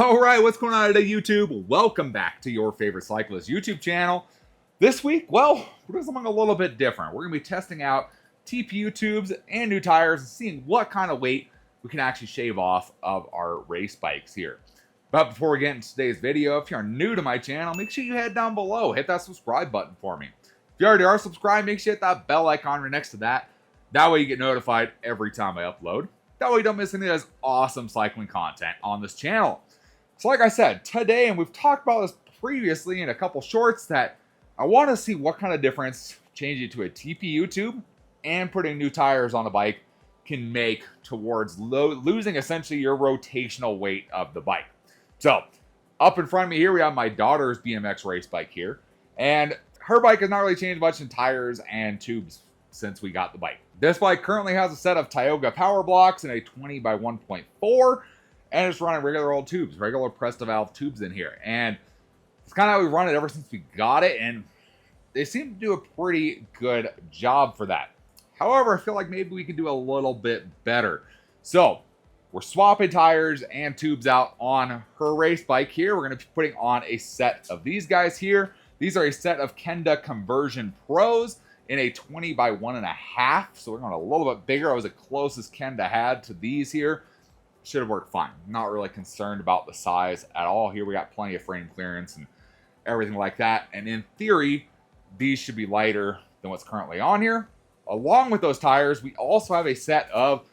All right, what's going on today, YouTube? Welcome back to your favorite cyclist YouTube channel. This week, well, we're doing something a little bit different. We're going to be testing out TPU tubes and new tires and seeing what kind of weight we can actually shave off of our race bikes here. But before we get into today's video, if you're new to my channel, make sure you head down below, hit that subscribe button for me. If you already are subscribed, make sure you hit that bell icon right next to that. That way you get notified every time I upload. That way you don't miss any of this awesome cycling content on this channel. So like I said, today, and we've talked about this previously in a couple shorts, that I want to see what kind of difference changing it to a TPU tube and putting new tires on the bike can make towards losing essentially your rotational weight of the bike. So up in front of me here, we have my daughter's BMX race bike here. And her bike has not really changed much in tires and tubes since we got the bike. This bike currently has a set of Tioga power blocks and a 20 by 1.4, and it's running regular old tubes, regular pressed valve tubes in here. And it's kind of how we run it ever since we got it, and they seem to do a pretty good job for that. However, I feel like maybe we can do a little bit better. So we're swapping tires and tubes out on her race bike here. We're going to be putting on a set of these guys here. These are a set of Kenda Conversion Pros in a 20 by 1.5. So we're going a little bit bigger. I was the closest Kenda had to these here. Should have worked fine. Not really concerned about the size at all. Here we got plenty of frame clearance and everything like that. And in theory, these should be lighter than what's currently on here. Along with those tires, we also have a set of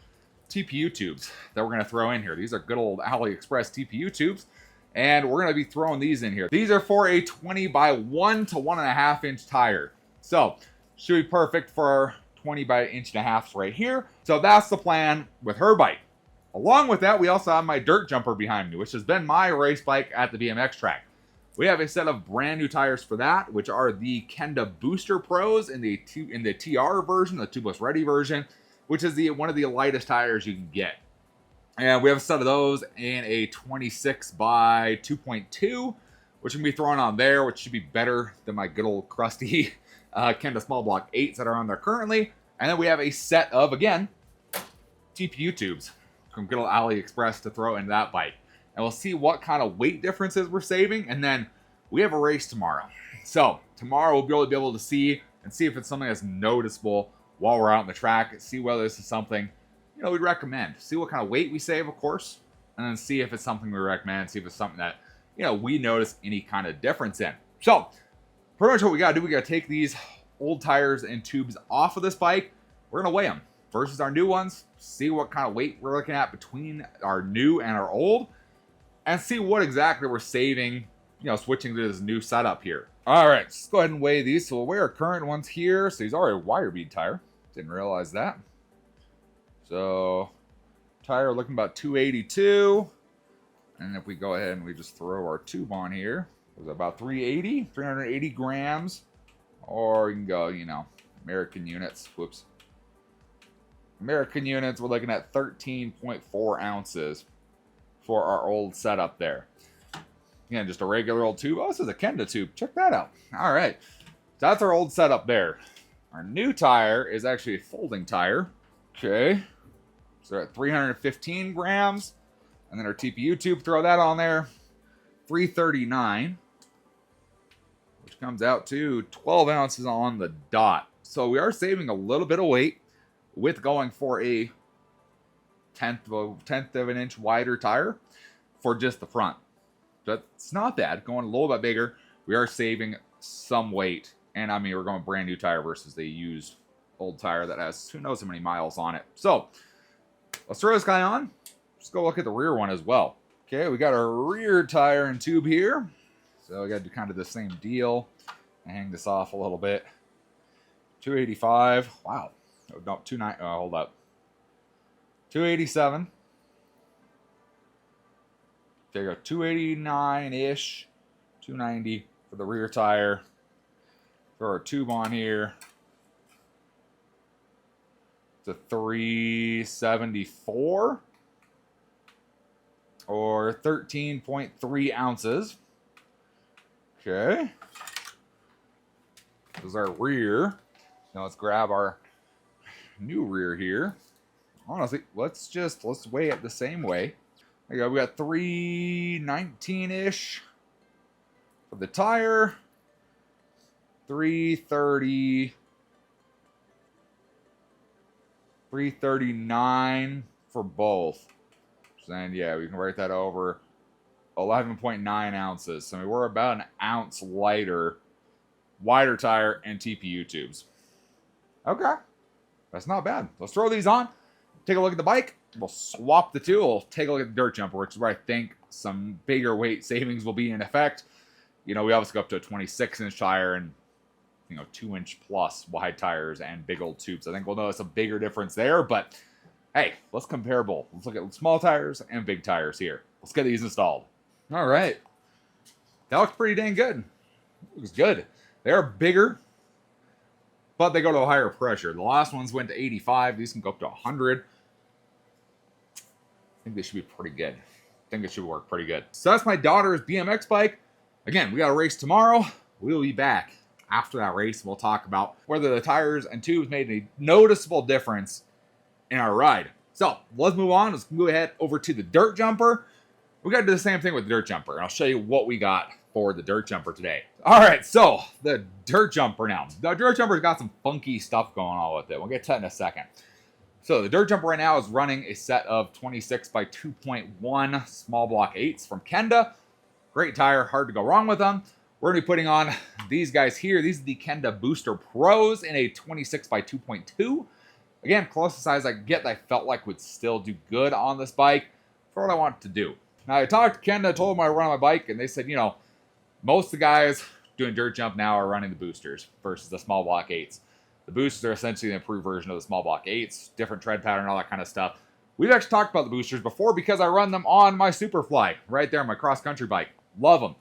TPU tubes that we're going to throw in here. These are good old AliExpress TPU tubes. And we're going to be throwing these in here. These are for a 20 by 1 to 1.5 inch tire. So should be perfect for 20 by 1.5 inches right here. So that's the plan with her bike. Along with that, we also have my dirt jumper behind me, which has been my race bike at the BMX track. We have a set of brand new tires for that, which are the Kenda Booster Pros in the TR version, the tubeless ready version, which is one of the lightest tires you can get. And we have a set of those in a 26 by 2.2, which can be thrown on there, which should be better than my good old crusty Kenda Small Block 8s that are on there currently. And then we have a set of, again, TPU tubes from good old AliExpress to throw into that bike. And we'll see what kind of weight differences we're saving. And then we have a race tomorrow. So tomorrow we'll be able to see if it's something that's noticeable while we're out on the track. See whether this is something, we'd recommend. See what kind of weight we save, of course. And then see if it's something we recommend. See if it's something that, we notice any kind of difference in. So pretty much what we got to do, we got to take these old tires and tubes off of this bike. We're going to weigh them versus our new ones. See what kind of weight we're looking at between our new and our old. And see what exactly we're saving, switching to this new setup here. All right, let's go ahead and weigh these. So we'll weigh our current ones here. So these are a wire bead tire. Didn't realize that. So tire looking about 282. And if we go ahead and we just throw our tube on here, it's about 380 grams. Or you can go, American units. Whoops. American units, we're looking at 13.4 ounces for our old setup there. Again, just a regular old tube. Oh, this is a Kenda tube. Check that out. All right. So that's our old setup there. Our new tire is actually a folding tire. Okay. So at 315 grams. And then our TPU tube, throw that on there. 339. Which comes out to 12 ounces on the dot. So we are saving a little bit of weight with going for a tenth of an inch wider tire for just the front. That's not bad. Going a little bit bigger, we are saving some weight. And I mean, we're going brand new tire versus the used old tire that has who knows how many miles on it. So let's throw this guy on. Let's go look at the rear one as well. Okay, we got our rear tire and tube here. So we got to do kind of the same deal. Hang this off a little bit. 285. Wow. Oh, no, 29. Oh, hold up. 287. There you go. 289-ish. 290 for the rear tire. Throw our tube on here. It's a 374. Or 13.3 ounces. Okay. This is our rear. Now let's grab our new rear here. Honestly, let's weigh it the same way. There you go. We got 319-ish for the tire. 330. 339 for both. And yeah, we can write that over 11.9 ounces. So I mean, we're about an ounce lighter, wider tire, and TPU tubes. Okay, that's not bad. Let's throw these on, take a look at the bike. We'll swap the two. We'll take a look at the dirt jumper, which is where I think some bigger weight savings will be in effect. You know, we obviously go up to a 26-inch tire and, you know, 2-inch plus wide tires and big old tubes. I think we'll notice a bigger difference there, but hey, let's compare both. Let's look at small tires and big tires here. Let's get these installed. All right. That looks pretty dang good. Looks good. They're bigger, but they go to a higher pressure. The last ones went to 85. These can go up to 100. I think they should be pretty good. I think it should work pretty good. So that's my daughter's BMX bike. Again, we got a race tomorrow. We'll be back after that race. We'll talk about whether the tires and tubes made a noticeable difference in our ride. So let's move on. Let's move ahead over to the dirt jumper. We got to do the same thing with the dirt jumper. And I'll show you what we got for the dirt jumper today. All right, so the dirt jumper now. The dirt jumper's got some funky stuff going on with it. We'll get to that in a second. So the dirt jumper right now is running a set of 26 by 2.1 small block 8s from Kenda. Great tire, hard to go wrong with them. We're going to be putting on these guys here. These are the Kenda Booster Pros in a 26 by 2.2. Again, closest size I could get that I felt like would still do good on this bike for what I want to do. Now, I talked to Kenda, told them I run on my bike, and they said, you know, most of the guys doing dirt jump now are running the boosters versus the small block 8s. The boosters are essentially the improved version of the small block 8s, different tread pattern, all that kind of stuff. We've actually talked about the boosters before because I run them on my Superfly right there on my cross-country bike. Love them.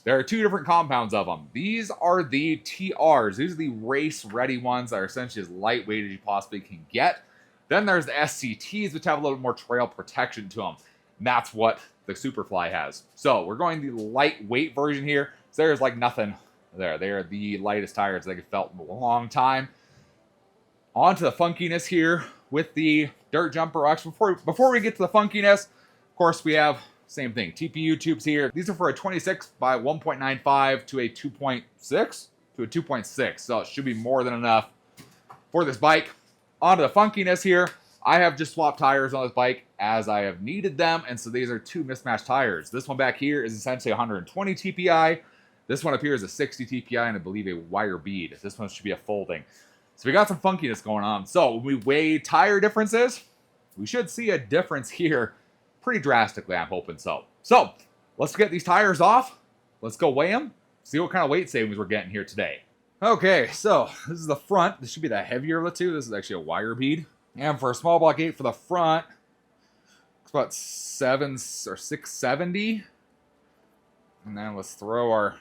There are two different compounds of them. These are the TRs. These are the race-ready ones that are essentially as lightweight as you possibly can get. Then there's the SCTs, which have a little more trail protection to them. And that's what the Superfly has. So we're going the lightweight version here. So there's like nothing there. They are the lightest tires that I've felt in a long time. On to the funkiness here with the dirt jumper. Actually, before we get to the funkiness, of course, we have same thing. TPU tubes here. These are for a 26 by 1.95 to a 2.6 to a 2.6. So it should be more than enough for this bike. On to the funkiness here. I have just swapped tires on this bike as I have needed them. And so these are two mismatched tires. This one back here is essentially 120 TPI. This one up here is a 60 TPI and I believe a wire bead. This one should be a folding. So we got some funkiness going on. So when we weigh tire differences, we should see a difference here pretty drastically, I'm hoping so. So let's get these tires off. Let's go weigh them. See what kind of weight savings we're getting here today. Okay, so this is the front. This should be the heavier of the two. This is actually a wire bead. And for a small block 8 for the front, it's about 670. And then let's throw our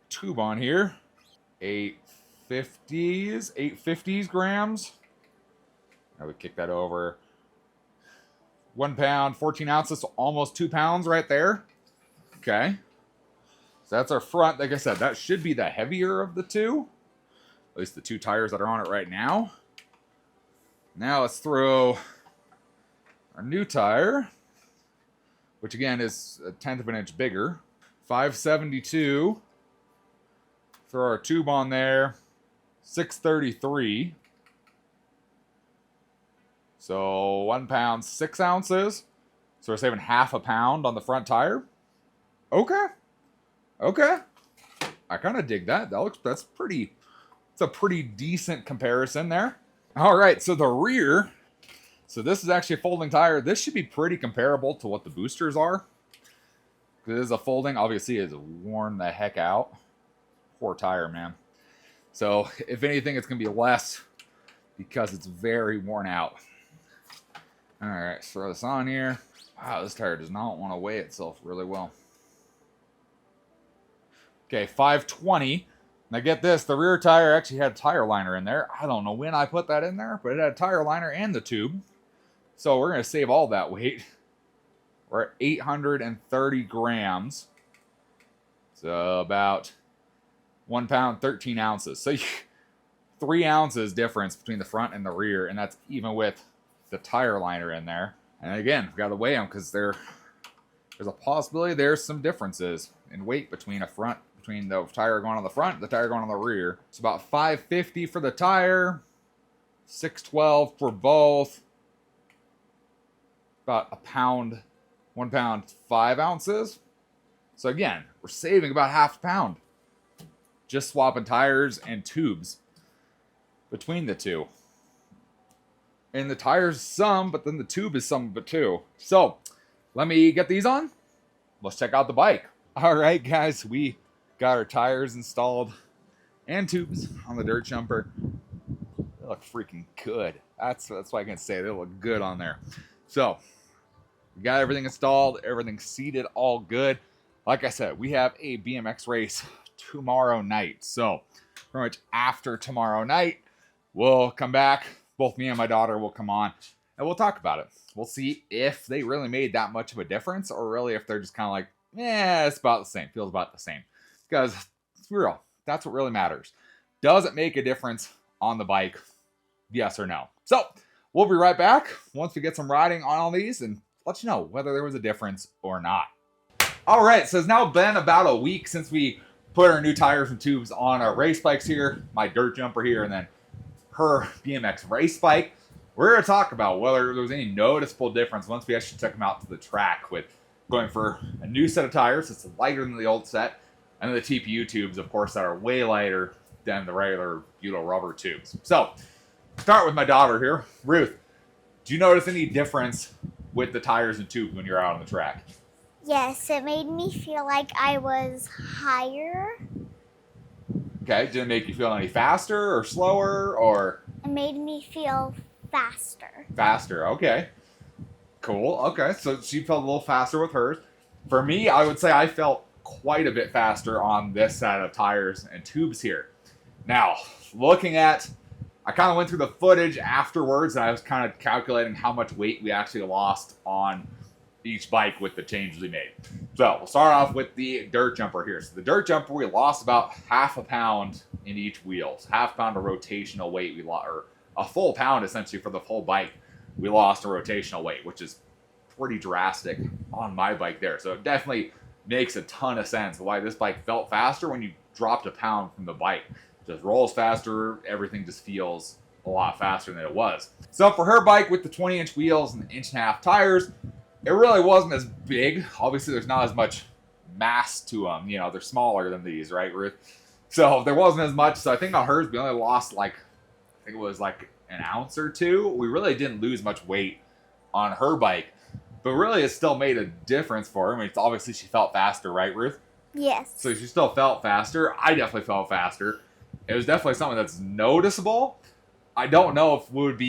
tube on here. 850s grams. Now we kick that over. 1 pound, 14 ounces, so almost 2 pounds right there. Okay. So that's our front. Like I said, that should be the heavier of the two. At least the two tires that are on it right now. Now let's throw our new tire, which again is 1/10 of an inch bigger. 572. Throw our tube on there. 633. So 1 pound, 6 ounces. So we're saving half a pound on the front tire. Okay. Okay. I kind of dig that. That's pretty, it's a pretty decent comparison there. All right, so the rear. So this is actually a folding tire. This should be pretty comparable to what the boosters are. This is a folding. Obviously, it's worn the heck out. Poor tire, man. So if anything, it's going to be less because it's very worn out. All right, throw this on here. Wow, this tire does not want to weigh itself really well. Okay, 520. Now get this, the rear tire actually had a tire liner in there. I don't know when I put that in there, but it had a tire liner and the tube. So we're going to save all that weight. We're at 830 grams. So about 1 pound, 13 ounces. So 3 ounces difference between the front and the rear, and that's even with the tire liner in there. And again, we've got to weigh them because there's a possibility there's some differences in weight between the tire going on the front and the tire going on the rear. It's about 550 for the tire, 612 for both, about 1 pound 5 ounces. So again, we're saving about half a pound just swapping tires and tubes between the two. And the tire's some, but then the tube is some of it too. So let me get these on. Let's check out the bike. All right, guys, we got our tires installed and tubes on the dirt jumper. They look freaking good. That's what I can say. They look good on there. So we got everything installed, everything seated, all good. Like I said, we have a BMX race tomorrow night. So pretty much after tomorrow night, we'll come back. Both me and my daughter will come on and we'll talk about it. We'll see if they really made that much of a difference or really if they're just kind of like, yeah, it's about the same. Feels about the same. Because it's real. That's what really matters. Does it make a difference on the bike? Yes or no? So we'll be right back once we get some riding on all these and let you know whether there was a difference or not. All right, so it's now been about a week since we put our new tires and tubes on our race bikes here, my dirt jumper here, and then her BMX race bike. We're going to talk about whether there was any noticeable difference once we actually took them out to the track with going for a new set of tires that's lighter than the old set, and the TPU tubes, of course, that are way lighter than the regular butyl rubber tubes. So, start with my daughter here. Ruth, do you notice any difference with the tires and tubes when you're out on the track? Yes, it made me feel like I was higher. Okay, did it make you feel any faster or slower or? It made me feel faster. Faster, okay. Cool, okay, so she felt a little faster with hers. For me, I would say I felt quite a bit faster on this set of tires and tubes here. Now, I kind of went through the footage afterwards and I was kind of calculating how much weight we actually lost on each bike with the changes we made. So we'll start off with the dirt jumper here. So the dirt jumper, we lost about half a pound in each wheel. So half a pound of rotational weight we lost, or a full pound essentially for the full bike. We lost a rotational weight, which is pretty drastic on my bike there. So it definitely makes a ton of sense why this bike felt faster when you dropped a pound from the bike. It just rolls faster, everything just feels a lot faster than it was. So for her bike with the 20-inch wheels and the 1.5-inch tires, it really wasn't as big. Obviously, there's not as much mass to them. You know, they're smaller than these, right, Ruth? So there wasn't as much. So I think on hers, we only lost I think it was like an ounce or two. We really didn't lose much weight on her bike. But really, it still made a difference for her. I mean, obviously, she felt faster, right, Ruth? Yes. So she still felt faster. I definitely felt faster. It was definitely something that's noticeable. I don't know if would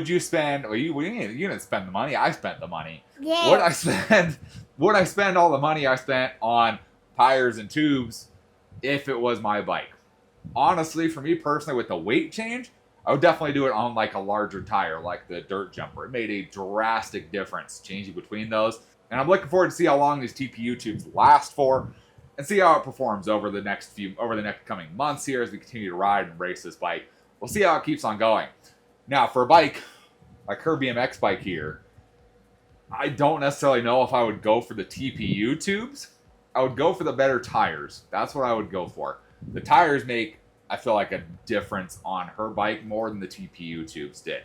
you spend? Well, you didn't spend the money. I spent the money. Yeah. Would I spend all the money I spent on tires and tubes if it was my bike? Honestly, for me personally, with the weight change, I would definitely do it on like a larger tire, like the dirt jumper. It made a drastic difference changing between those, and I'm looking forward to see how long these TPU tubes last for, and see how it performs over the next coming months here as we continue to ride and race this bike. We'll see how it keeps on going. Now, for a bike, like her BMX bike here, I don't necessarily know if I would go for the TPU tubes. I would go for the better tires. That's what I would go for. The tires make, I feel like, a difference on her bike more than the TPU tubes did.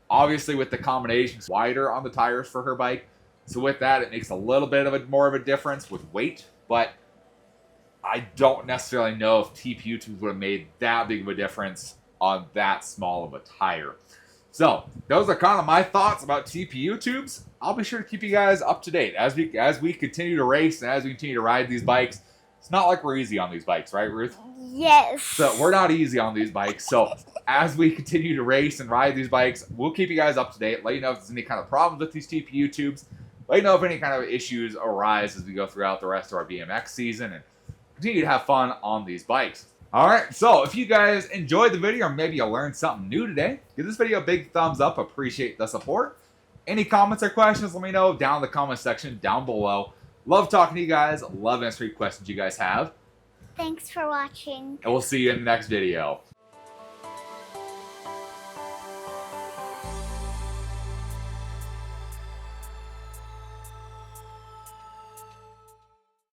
Obviously, with the combination, it's wider on the tires for her bike. So with that, it makes a little bit of more of a difference with weight. But I don't necessarily know if TPU tubes would have made that big of a difference on that small of a tire. So those are kind of my thoughts about TPU tubes. I'll be sure to keep you guys up to date as we continue to race and as we continue to ride these bikes. It's not like we're easy on these bikes, right, Ruth? Yes. So we're not easy on these bikes. So as we continue to race and ride these bikes, we'll keep you guys up to date. Let you know if there's any kind of problems with these TPU tubes. Let you know if any kind of issues arise as we go throughout the rest of our BMX season and continue to have fun on these bikes. All right, so if you guys enjoyed the video or maybe you learned something new today, give this video a big thumbs up. Appreciate the support. Any comments or questions, let me know down in the comment section down below. Love talking to you guys. Love answering questions you guys have. Thanks for watching. And we'll see you in the next video.